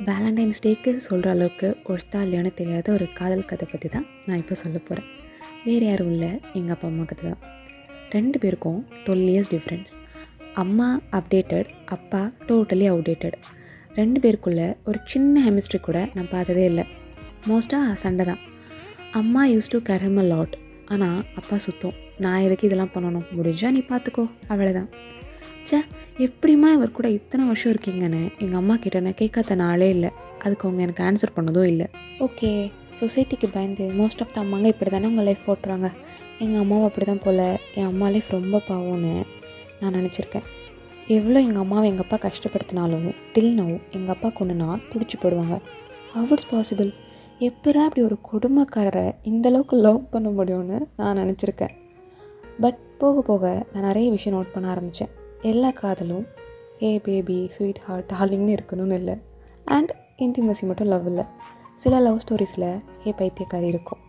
Valentine's டேக்கு சொல்கிற அளவுக்கு ஒருத்தா இல்லையானு தெரியாத ஒரு காதல் கதை பற்றி தான் நான் இப்போ சொல்ல போகிறேன். வேறு யாரும் இல்லை, எங்கள் அப்பா அம்மா கதை தான். 2 பேருக்கும் 12 இயர்ஸ் டிஃப்ரென்ஸ். அம்மா அப்டேட்டட், அப்பா டோட்டலி அவுடேட்டட். 2 பேருக்குள்ளே ஒரு சின்ன கெமிஸ்ட்ரி கூட நான் பார்த்ததே இல்லை. மோஸ்ட்டாக சண்டை தான். அம்மா use to care him a lot. ஆனால் அப்பா சுத்தம், நான் எதுக்கு இதெல்லாம் பண்ணணும், முடிஞ்சால் நீ பார்த்துக்கோ, அவ்வளோதான். எப்படிமா இவர் கூட இத்தனை வருஷம் இருக்கீங்கன்னு எங்கள் அம்மா கிட்ட நான் கேட்காத நாளே இல்லை. அதுக்கு அவங்க எனக்கு ஆன்சர் பண்ணதும் இல்லை. ஓகே, சொசைட்டிக்கு பயந்து மோஸ்ட் ஆஃப் த அம்மாங்க இப்படி தானே உங்கள் லைஃப் போட்டுறாங்க. எங்கள் அம்மாவை அப்படி தான் போல். என் அம்மா லைஃப் ரொம்ப பாவம்னு நான் நினச்சிருக்கேன். எவ்வளோ எங்கள் அம்மாவை எங்கள் அப்பா கஷ்டப்படுத்தினாலும் டில் நவ் எங்கள் அப்பா கொண்டுனா துடிச்சு போடுவாங்க. How it's possible? எப்படா அப்படி ஒரு கொடுமைக்காரரை இந்தளவுக்கு லவ் பண்ண முடியும்னு நான் நினச்சிருக்கேன். பட் போக போக நான் நிறைய விஷயம் நோட் பண்ண ஆரம்பித்தேன். எல்லா காதலும் ஏ பேபி, ஸ்வீட் ஹார்ட், டார்லிங்னு இருக்கணும்னு இல்லை. அண்ட் இன்டிமசி மட்டும் லவ் இல்லை. சில லவ் ஸ்டோரிஸில் பைத்தியக்காரி இருக்கும்,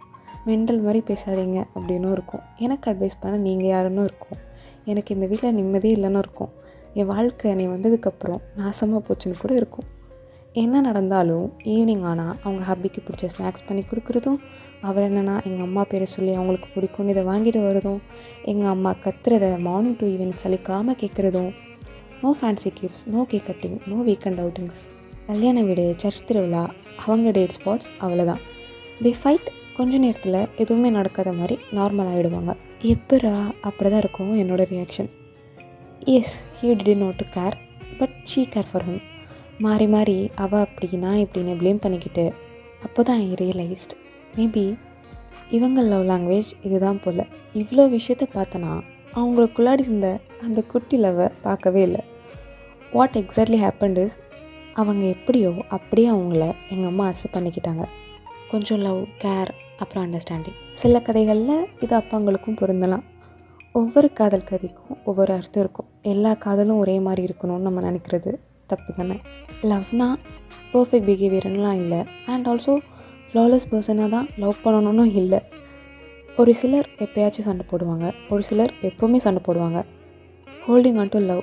மெண்டல் மாதிரி பேசாதீங்க அப்படின்னும் இருக்கும், எனக்கு அட்வைஸ் பண்ண நீங்கள் யாருன்னு இருக்கும், எனக்கு இந்த வீட்டில் நிம்மதியே இல்லைன்னு இருக்கும், என் வாழ்க்கை நீ வந்ததுக்கப்புறம் நாசமாக போச்சுன்னு கூட இருக்கும். என்ன நடந்தாலும் ஈவினிங் ஆனால் அவங்க ஹப்பிக்கு பிடிச்ச ஸ்நாக்ஸ் பண்ணி கொடுக்குறதும், அவர் என்னென்னா எங்கள் அம்மா பேரை சொல்லி அவங்களுக்கு பிடிக்கும்னு இதை வாங்கிட்டு வரதும், எங்கள் அம்மா கத்துறதை மார்னிங் டு ஈவினிங் சலிக்காமல் கேட்குறதும், no fancy gifts, no cake cutting, no weekend outings, கல்யாண வீடு, சர்ச் திருவிழா, அவங்க டேட் ஸ்பாட்ஸ், அவ்வளோதான். The fight. கொஞ்ச நேரத்தில் எதுவுமே நடக்காத மாதிரி நார்மல் ஆகிடுவாங்க. எப்பரா அப்படி தான் இருக்கும் என்னோடய reaction. Yes, he did not to care, but she care for him. மாறி மாறி அவள் அப்படி நான் இப்படின்னு ப்ளேம் பண்ணிக்கிட்டு அப்போ தான் ஐ ரியலைஸ்ட் மேபி இவங்க லவ் லாங்குவேஜ் இதுதான் போல். இவ்வளோ விஷயத்த பார்த்தனா அவங்களுக்குள்ளாடி இருந்த அந்த குட்டி லவ்வை பார்க்கவே இல்லை. வாட் எக்ஸாக்ட்லி ஹேப்பன்ட் இஸ், அவங்க எப்படியோ அப்படியே அவங்கள எங்கள் அம்மா அக்செப்ட் பண்ணிக்கிட்டாங்க. கொஞ்சம் லவ், கேர், அப்புறம் அண்டர்ஸ்டாண்டிங். சில கதைகளில் இது அப்பாங்களுக்கும் பொருந்தலாம். ஒவ்வொரு காதல் கதைக்கும் ஒவ்வொரு அர்த்தம் இருக்கும். எல்லா காதலும் ஒரே மாதிரி இருக்கணும்னு நம்ம நினைக்கிறது தப்பு தானே. லவ்னா பர்ஃபெக்ட் பிஹேவியர்லாம் இல்லை, அண்ட் ஆல்சோ ஃப்ளாலெஸ் பர்சனாக தான் லவ் பண்ணணும்னு இல்லை. ஒரு சிலர் எப்போயாச்சும் சண்டை போடுவாங்க, ஒரு சிலர் எப்போவுமே சண்டை போடுவாங்க. Holding on to love,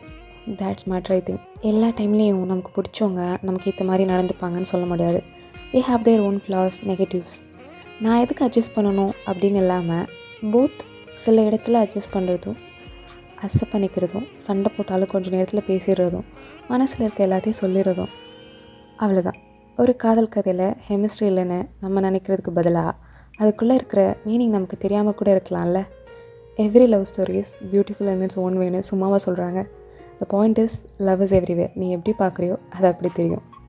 that's matter I think. எல்லா டைம்லேயும் நமக்கு பிடிச்சவங்க நமக்கு ஏற்ற மாதிரி நடந்துப்பாங்கன்னு சொல்ல முடியாது. They have their own flaws, negatives. நான் எதுக்கு அட்ஜஸ்ட் பண்ணணும் அப்படின்னு இல்லாமல் போத் சில இடத்துல அட்ஜஸ்ட் பண்ணுறதும், அக்செப்ட் பண்ணிக்கிறதும், சண்டை போட்டாலும் கொஞ்சம் நேரத்தில் பேசிடுறதும், மனசில் இருக்க எல்லாத்தையும் சொல்லிடுறதும், அவ்வளோதான். ஒரு காதல் கதையில் கெமிஸ்ட்ரி இல்லைன்னு நம்ம நினைக்கிறதுக்கு பதிலாக அதுக்குள்ளே இருக்கிற மீனிங் நமக்கு தெரியாமல் கூட இருக்கலாம்ல. Every love story is beautiful in its own வேன்னு சும்மாவாக சொல்கிறாங்க. The point is love is everywhere. நீ எப்படி பார்க்குறியோ அது அப்படி தெரியும்.